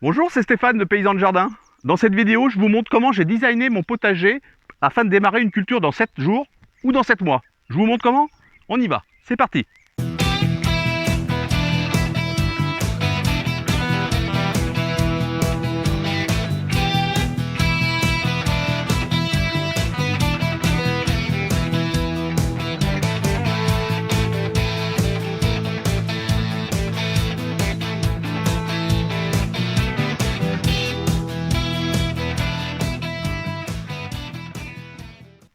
Bonjour, c'est Stéphane de Paysans de Jardin. Dans cette vidéo, je vous montre comment j'ai designé mon potager afin de démarrer une culture dans 7 jours ou dans 7 mois. Je vous montre comment? On y va, c'est parti.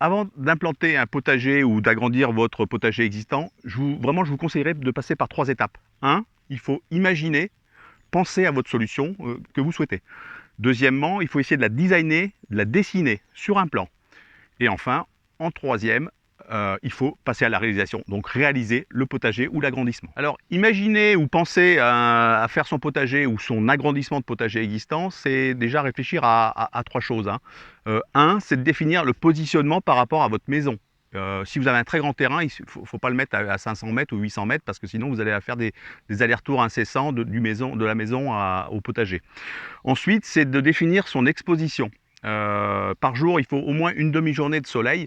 Avant d'implanter un potager ou d'agrandir votre potager existant, je vous conseillerais de passer par 3 étapes. 1. Il faut imaginer, penser à votre solution que vous souhaitez. Deuxièmement, il faut essayer de la designer, de la dessiner sur un plan. Et enfin, en troisième, il faut passer à la réalisation, donc réaliser le potager ou l'agrandissement. Alors, imaginer ou penser à faire son potager ou son agrandissement de potager existant, c'est déjà réfléchir à 3 choses. Un, c'est de définir le positionnement par rapport à votre maison. Si vous avez un très grand terrain, il ne faut pas le mettre à 500 mètres ou 800 mètres parce que sinon vous allez faire des allers-retours incessants de la maison au potager. Ensuite, c'est de définir son exposition. Par jour, il faut au moins une demi-journée de soleil.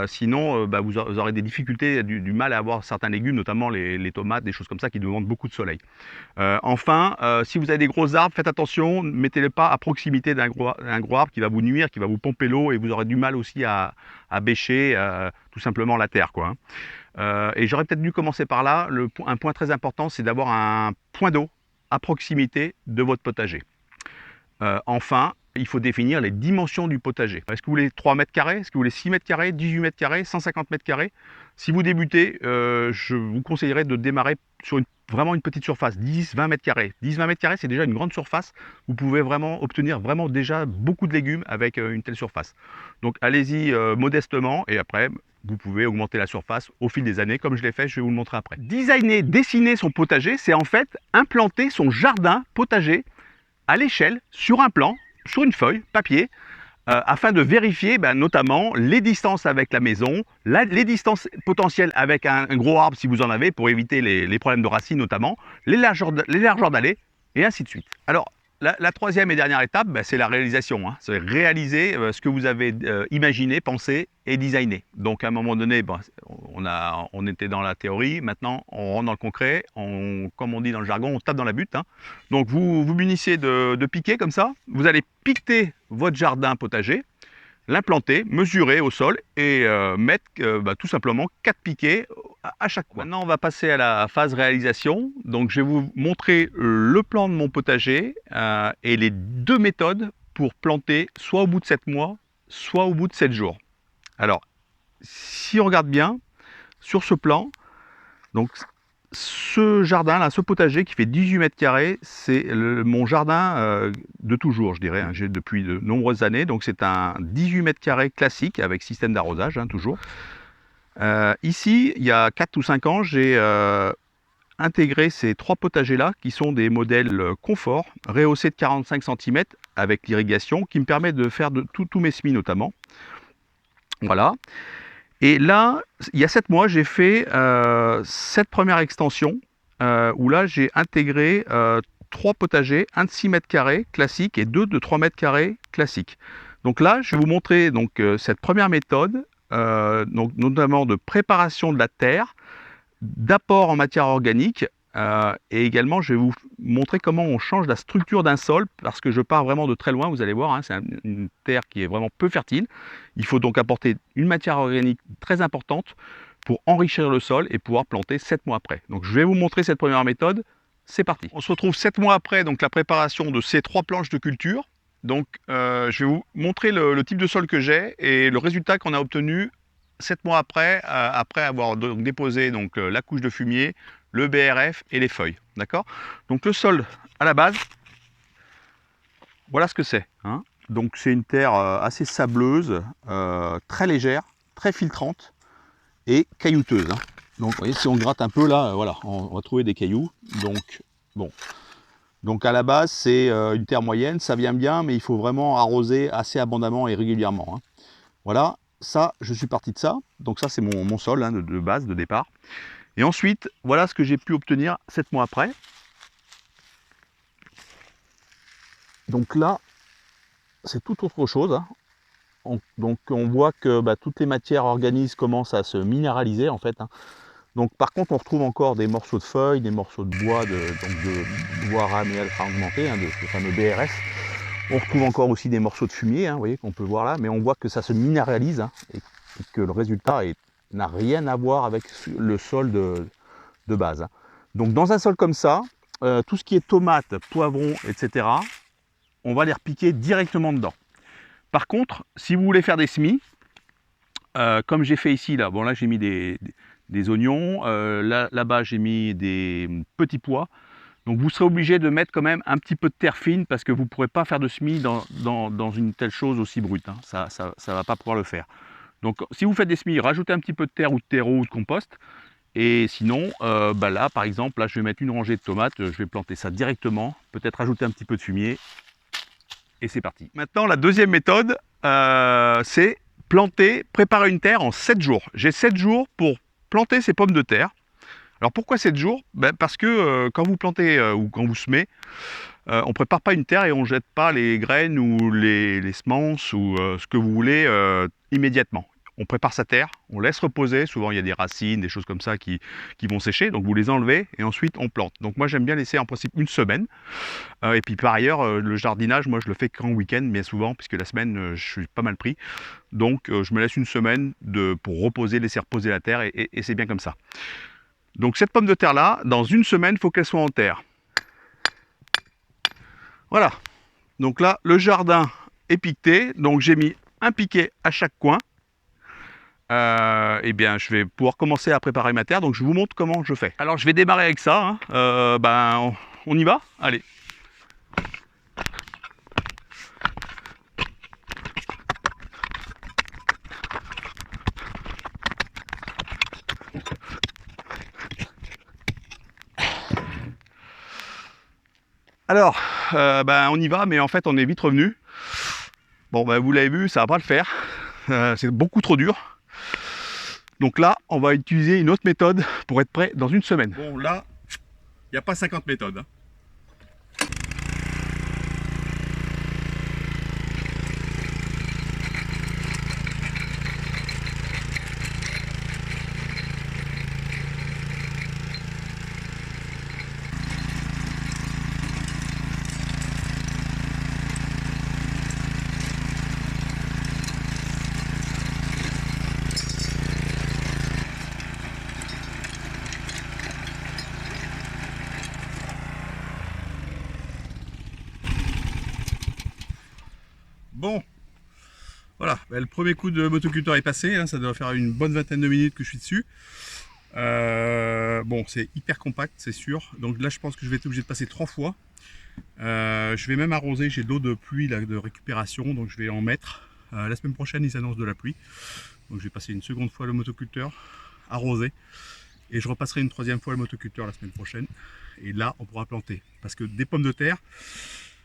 Sinon, vous aurez des difficultés, du mal à avoir certains légumes, notamment les tomates, des choses comme ça qui demandent beaucoup de soleil. Enfin, si vous avez des gros arbres, faites attention, ne mettez-les pas à proximité d'un gros arbre qui va vous nuire, qui va vous pomper l'eau et vous aurez du mal aussi à bêcher tout simplement la terre, quoi. Et j'aurais peut-être dû commencer par là. Un point très important, c'est d'avoir un point d'eau à proximité de votre potager. Enfin, il faut définir les dimensions du potager. Est-ce que vous voulez 3 mètres carrés? Est-ce que vous voulez 6 mètres carrés, 18 mètres carrés, 150 mètres carrés? Si vous débutez, je vous conseillerais de démarrer sur vraiment une petite surface, 10-20 mètres carrés. 10-20 mètres carrés, c'est déjà une grande surface. Vous pouvez vraiment obtenir déjà beaucoup de légumes avec une telle surface. Donc allez-y modestement et après, vous pouvez augmenter la surface au fil des années, comme je l'ai fait, je vais vous le montrer après. Designer, dessiner son potager, c'est en fait implanter son jardin potager à l'échelle, sur un plan, sur une feuille, papier, afin de vérifier notamment les distances avec la maison, les distances potentielles avec un gros arbre si vous en avez, pour éviter les problèmes de racines notamment, les largeurs d'allées, et ainsi de suite. Alors, la troisième et dernière étape, c'est la réalisation. C'est réaliser ce que vous avez imaginé, pensé et designé. Donc à un moment donné, on était dans la théorie, maintenant on rentre dans le concret, comme on dit dans le jargon, on tape dans la butte. Donc vous munissez de piquets comme ça, vous allez piqueter votre jardin potager, l'implanter, mesurer au sol et mettre tout simplement 4 piquets à chaque fois. Maintenant on va passer à la phase réalisation. Donc je vais vous montrer le plan de mon potager et les 2 méthodes pour planter soit au bout de 7 mois, soit au bout de 7 jours. Alors si on regarde bien sur ce plan, donc ce jardin là, ce potager qui fait 18 mètres carrés, c'est mon jardin de toujours, je dirais. J'ai depuis de nombreuses années, donc c'est un 18 mètres carrés classique avec système d'arrosage, toujours. Ici, il y a 4 ou 5 ans, j'ai intégré ces 3 potagers là qui sont des modèles confort, rehaussés de 45 cm avec l'irrigation qui me permet de faire tous mes semis notamment. Voilà. Et là, il y a 7 mois, j'ai fait cette première extension où là, j'ai intégré 3 potagers, un de 6 mètres carrés classique et 2 de 3 mètres carrés classique. Donc là, je vais vous montrer cette première méthode, notamment de préparation de la terre, d'apport en matière organique, et également je vais vous montrer comment on change la structure d'un sol, parce que je pars vraiment de très loin, vous allez voir, c'est une terre qui est vraiment peu fertile. Il faut donc apporter une matière organique très importante pour enrichir le sol et pouvoir planter 7 mois après. Donc je vais vous montrer cette première méthode, c'est parti. On se retrouve 7 mois après donc la préparation de ces 3 planches de culture. Donc je vais vous montrer le type de sol que j'ai et le résultat qu'on a obtenu 7 mois après, après avoir déposé la couche de fumier, le BRF et les feuilles. D'accord? Donc le sol à la base, voilà ce que c'est. Donc c'est une terre assez sableuse, très légère, très filtrante et caillouteuse. Donc vous voyez, si on gratte un peu là, voilà, on va trouver des cailloux. Donc bon. Donc à la base c'est une terre moyenne, ça vient bien, mais il faut vraiment arroser assez abondamment et régulièrement. Voilà. Ça, je suis parti de ça. Donc ça, c'est mon sol de base, de départ. Et ensuite, voilà ce que j'ai pu obtenir 7 mois après. Donc là, c'est tout autre chose, hein. Donc on voit que toutes les matières organiques commencent à se minéraliser en fait, hein. Donc par contre on retrouve encore des morceaux de feuilles, des morceaux de bois, de bois ramial fragmenté, hein, de ce fameux BRS. On retrouve encore aussi des morceaux de fumier, hein, vous voyez, qu'on peut voir là, mais on voit que ça se minéralise, hein, et que le résultat n'a rien à voir avec le sol de base, hein. Donc dans un sol comme ça, tout ce qui est tomates, poivrons, etc., on va les repiquer directement dedans. Par contre, si vous voulez faire des semis, comme j'ai fait ici, là, bon là j'ai mis des oignons, là-bas j'ai mis des petits pois, donc vous serez obligé de mettre quand même un petit peu de terre fine parce que vous ne pourrez pas faire de semis dans une telle chose aussi brute, hein. Ça ne va pas pouvoir le faire. Donc si vous faites des semis, rajoutez un petit peu de terre ou de terreau ou de compost, et sinon, là par exemple, là je vais mettre une rangée de tomates, je vais planter ça directement, peut-être rajouter un petit peu de fumier, et c'est parti. Maintenant, la deuxième méthode, c'est planter, préparer une terre en 7 jours. J'ai 7 jours pour planter ces pommes de terre. Alors pourquoi 7 jours? Parce que quand vous plantez ou quand vous semez, on ne prépare pas une terre et on ne jette pas les graines ou les semences ou ce que vous voulez immédiatement. On prépare sa terre, on laisse reposer, souvent il y a des racines, des choses comme ça qui vont sécher, donc vous les enlevez et ensuite on plante. Donc moi j'aime bien laisser en principe une semaine. Et puis par ailleurs, le jardinage, moi je le fais qu'en week-end, mais souvent, puisque la semaine je suis pas mal pris. Donc je me laisse une semaine pour reposer, laisser reposer la terre et c'est bien comme ça. Donc cette pomme de terre là, dans une semaine, il faut qu'elle soit en terre. Voilà. Donc là, le jardin est piqueté, donc j'ai mis un piquet à chaque coin. Eh bien, je vais pouvoir commencer à préparer ma terre, donc je vous montre comment je fais. Alors, je vais démarrer avec ça, hein. On y va? Allez. Alors, on y va, mais en fait, on est vite revenu. Bon, vous l'avez vu, ça va pas le faire. C'est beaucoup trop dur. Donc là, on va utiliser une autre méthode pour être prêt dans une semaine. Bon, là, il n'y a pas 50 méthodes, hein. Bon, voilà, le premier coup de motoculteur est passé, hein, ça doit faire une bonne vingtaine de minutes que je suis dessus. Bon, c'est hyper compact, c'est sûr. Donc là, je pense que je vais être obligé de passer 3 fois. Je vais même arroser, j'ai de l'eau de pluie là, de récupération, donc je vais en mettre. La semaine prochaine, ils s'annoncent de la pluie. Donc je vais passer une seconde fois le motoculteur, arroser. Et je repasserai une troisième fois le motoculteur la semaine prochaine. Et là, on pourra planter. Parce que des pommes de terre,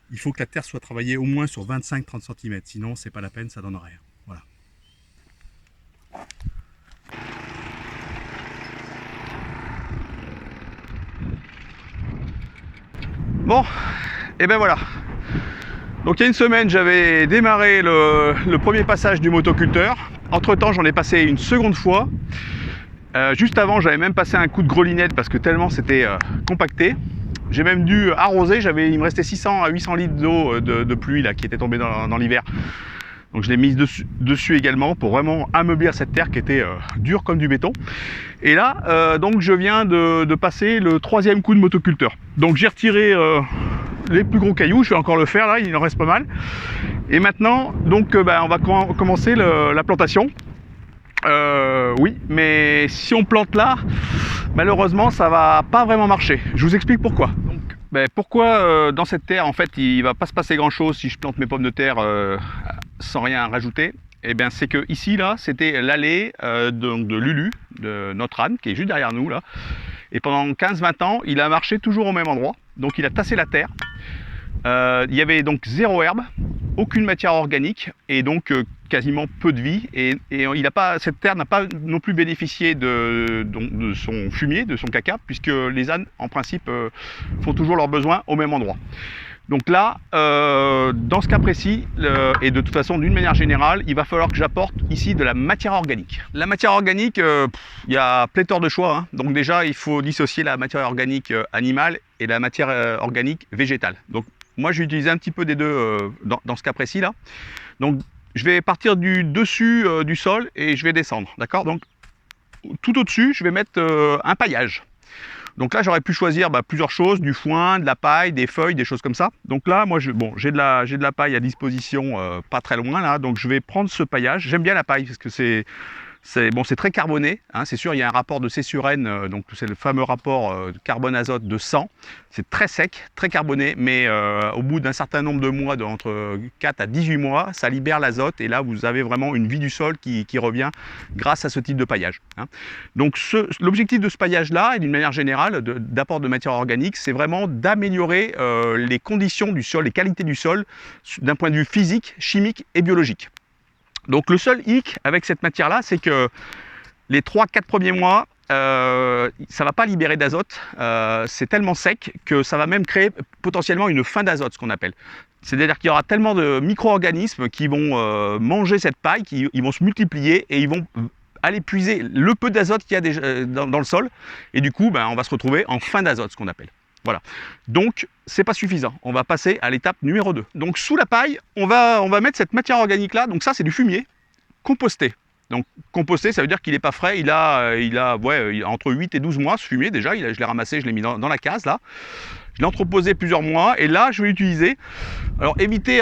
il faut que la terre soit travaillée au moins sur 25-30 cm, sinon c'est pas la peine, ça donne rien. Voilà. Bon, et ben voilà. Donc il y a une semaine, j'avais démarré le premier passage du motoculteur. Entre temps, j'en ai passé une seconde fois. Juste avant, j'avais même passé un coup de grelinette parce que tellement c'était compacté. J'ai même dû arroser, il me restait 600 à 800 litres d'eau de pluie là, qui était tombée dans l'hiver. Donc je l'ai mise dessus également pour vraiment ameublir cette terre qui était dure comme du béton. Et là, donc je viens de passer le troisième coup de motoculteur. Donc j'ai retiré les plus gros cailloux, je vais encore le faire là, il en reste pas mal. Et maintenant, donc on va commencer la plantation. Oui, mais si on plante là, malheureusement ça va pas vraiment marcher. Je vous explique pourquoi. Donc, pourquoi dans cette terre en fait il va pas se passer grand chose si je plante mes pommes de terre sans rien rajouter. Et bien c'est que ici là c'était l'allée de Lulu, de notre âne qui est juste derrière nous là. Et pendant 15-20 ans il a marché toujours au même endroit. Donc il a tassé la terre. Il y avait donc zéro herbe, aucune matière organique et donc quasiment peu de vie et cette terre n'a pas non plus bénéficié de son fumier, de son caca, puisque les ânes en principe font toujours leurs besoins au même endroit. Donc là, dans ce cas précis, et de toute façon d'une manière générale, il va falloir que j'apporte ici de la matière organique. La matière organique, il y a pléthore de choix, hein. Donc déjà, il faut dissocier la matière organique animale et la matière organique végétale. Donc moi, je vais utiliser un petit peu des deux dans ce cas précis là. Donc je vais partir du dessus du sol et je vais descendre, d'accord? Donc tout au-dessus, je vais mettre un paillage. Donc là, j'aurais pu choisir plusieurs choses, du foin, de la paille, des feuilles, des choses comme ça. Donc là, moi, j'ai de la paille à disposition, pas très loin là. Donc je vais prendre ce paillage. J'aime bien la paille parce que c'est très carboné, hein, c'est sûr, il y a un rapport de C sur N, donc c'est le fameux rapport carbone-azote de 100. C'est très sec, très carboné, mais au bout d'un certain nombre de mois, entre 4 à 18 mois, ça libère l'azote et là vous avez vraiment une vie du sol qui revient grâce à ce type de paillage, hein. Donc l'objectif de ce paillage-là, et d'une manière générale, d'apport de matière organique, c'est vraiment d'améliorer les conditions du sol, les qualités du sol, d'un point de vue physique, chimique et biologique. Donc le seul hic avec cette matière-là, c'est que les 3-4 premiers mois, ça ne va pas libérer d'azote, c'est tellement sec que ça va même créer potentiellement une fin d'azote, ce qu'on appelle. C'est-à-dire qu'il y aura tellement de micro-organismes qui vont manger cette paille, ils vont se multiplier et ils vont aller puiser le peu d'azote qu'il y a déjà dans le sol. Et du coup, on va se retrouver en fin d'azote, ce qu'on appelle. Voilà. Donc, c'est pas suffisant. On va passer à l'étape numéro 2. Donc, sous la paille, on va mettre cette matière organique-là. Donc ça, c'est du fumier composté. Donc, composté, ça veut dire qu'il n'est pas frais. Il a entre 8 et 12 mois, ce fumier, déjà. Je l'ai ramassé, je l'ai mis dans la case, là. Je l'ai entreposé plusieurs mois. Et là, je vais l'utiliser. Alors, évitez,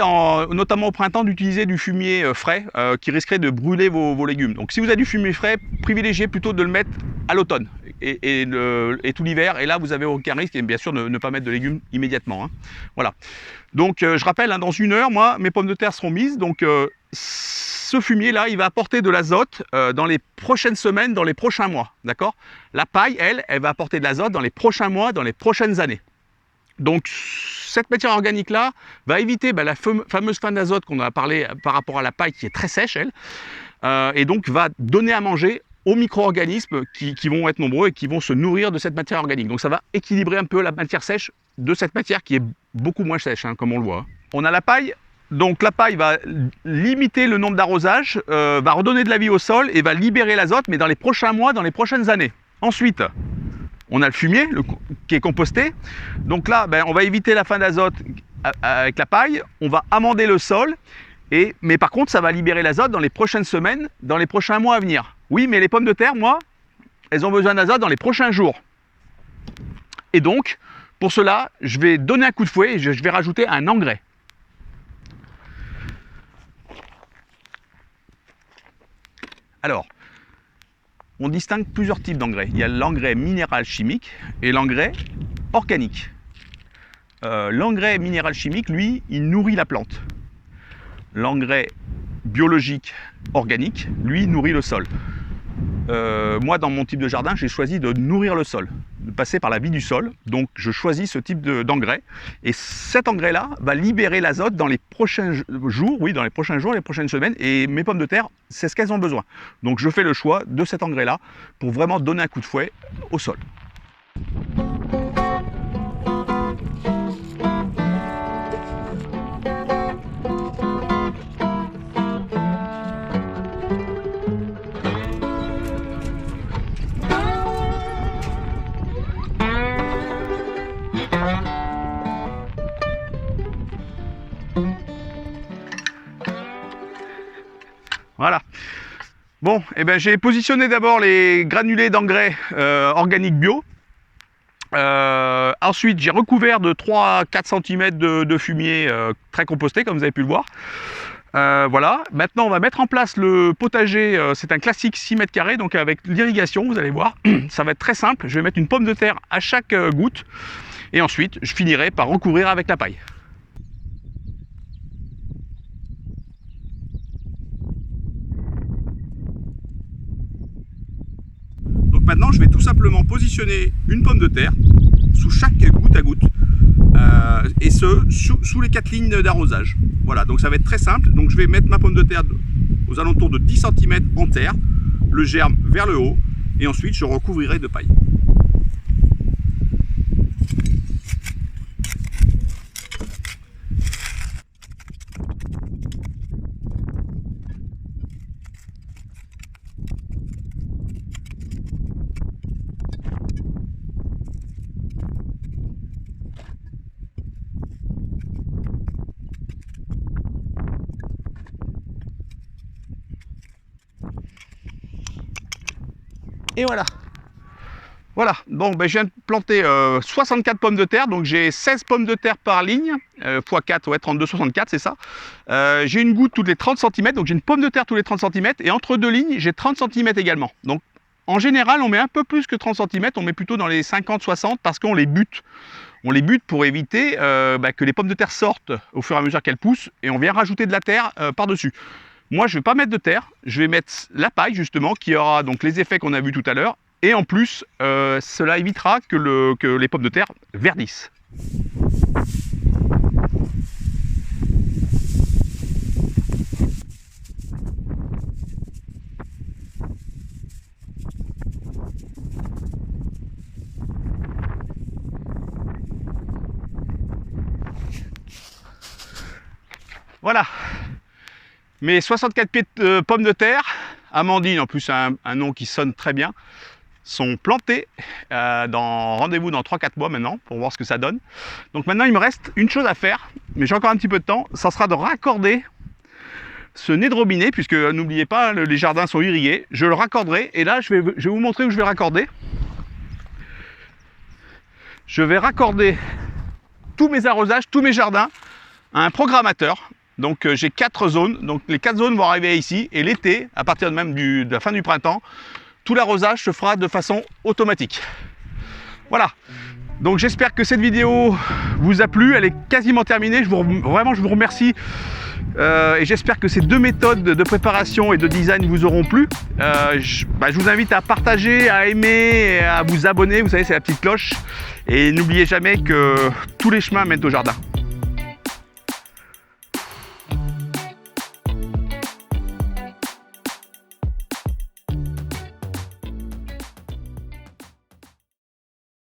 notamment au printemps, d'utiliser du fumier frais qui risquerait de brûler vos légumes. Donc, si vous avez du fumier frais, privilégiez plutôt de le mettre à l'automne et tout l'hiver. Et là, vous n'avez aucun risque. Et bien sûr, ne pas mettre de légumes immédiatement, hein. Voilà. Donc, je rappelle, hein, dans 1 heure, moi, mes pommes de terre seront mises. Donc, ce fumier-là, il va apporter de l'azote dans les prochaines semaines, dans les prochains mois. D'accord? La paille, elle va apporter de l'azote dans les prochains mois, dans les prochaines années. Donc, cette matière organique-là va éviter la fameuse fin d'azote qu'on a parlé par rapport à la paille qui est très sèche, elle, et donc va donner à manger aux micro-organismes qui vont être nombreux et qui vont se nourrir de cette matière organique. Donc, ça va équilibrer un peu la matière sèche de cette matière qui est beaucoup moins sèche, hein, comme on le voit. On a la paille. Donc la paille va limiter le nombre d'arrosages, va redonner de la vie au sol et va libérer l'azote, mais dans les prochains mois, dans les prochaines années. Ensuite, on a le fumier qui est composté. Donc là, on va éviter la fin d'azote avec la paille, on va amender le sol, mais par contre, ça va libérer l'azote dans les prochaines semaines, dans les prochains mois à venir. Oui, mais les pommes de terre, moi, elles ont besoin d'azote dans les prochains jours. Et donc, pour cela, je vais donner un coup de fouet et je vais rajouter un engrais. Alors, on distingue plusieurs types d'engrais. Il y a l'engrais minéral chimique et l'engrais organique. L'engrais minéral chimique, lui, il nourrit la plante. L'engrais biologique organique, lui, nourrit le sol. Moi, dans mon type de jardin, j'ai choisi de nourrir le sol, de passer par la vie du sol. Donc, je choisis ce type d'engrais. Et cet engrais-là va libérer l'azote dans les prochains jours, les prochaines semaines. Et mes pommes de terre, c'est ce qu'elles ont besoin. Donc, je fais le choix de cet engrais-là pour vraiment donner un coup de fouet au sol. Voilà. Bon, j'ai positionné d'abord les granulés d'engrais organiques bio. Ensuite, j'ai recouvert de 3-4 cm de fumier très composté, comme vous avez pu le voir. Voilà. Maintenant, on va mettre en place le potager. C'est un classique 6 mètres carrés, donc avec l'irrigation, vous allez voir. Ça va être très simple. Je vais mettre une pomme de terre à chaque goutte. Et ensuite, je finirai par recouvrir avec la paille. Donc maintenant, je vais tout simplement positionner une pomme de terre sous chaque goutte à goutte, et ce, sous les 4 lignes d'arrosage. Voilà, donc ça va être très simple. Donc je vais mettre ma pomme de terre aux alentours de 10 cm en terre, le germe vers le haut, et ensuite je recouvrirai de paille. Et voilà. Voilà, bon, ben, je viens de planter 64 pommes de terre, donc j'ai 16 pommes de terre par ligne, x 4, ouais, 32, 64, c'est ça. J'ai une goutte toutes les 30 cm, donc j'ai une pomme de terre tous les 30 cm, et entre deux lignes, j'ai 30 cm également. Donc en général, on met un peu plus que 30 cm, on met plutôt dans les 50-60 parce qu'on les bute. On les bute pour éviter que les pommes de terre sortent au fur et à mesure qu'elles poussent, et on vient rajouter de la terre par-dessus. Moi, je ne vais pas mettre de terre, je vais mettre la paille justement, qui aura donc les effets qu'on a vus tout à l'heure. Et en plus, cela évitera que les pommes de terre verdissent. Voilà, mes 64 pieds de pommes de terre, Amandine, en plus un nom qui sonne très bien, sont plantés. Rendez-vous dans 3-4 mois maintenant pour voir ce que ça donne. Donc maintenant il me reste une chose à faire, mais j'ai encore un petit peu de temps, ça sera de raccorder ce nez de robinet, puisque n'oubliez pas, les jardins sont irrigués. Je le raccorderai, et là je vais vous montrer où je vais raccorder. Je vais raccorder tous mes arrosages, tous mes jardins à un programmateur. Donc j'ai 4 zones, donc les 4 zones vont arriver ici, et l'été, à partir même de la fin du printemps, tout l'arrosage se fera de façon automatique. Voilà, donc j'espère que cette vidéo vous a plu, elle est quasiment terminée, vraiment je vous remercie, et j'espère que ces deux méthodes de préparation et de design vous auront plu. Je vous invite à partager, à aimer, et à vous abonner, vous savez c'est la petite cloche, et n'oubliez jamais que tous les chemins mènent au jardin.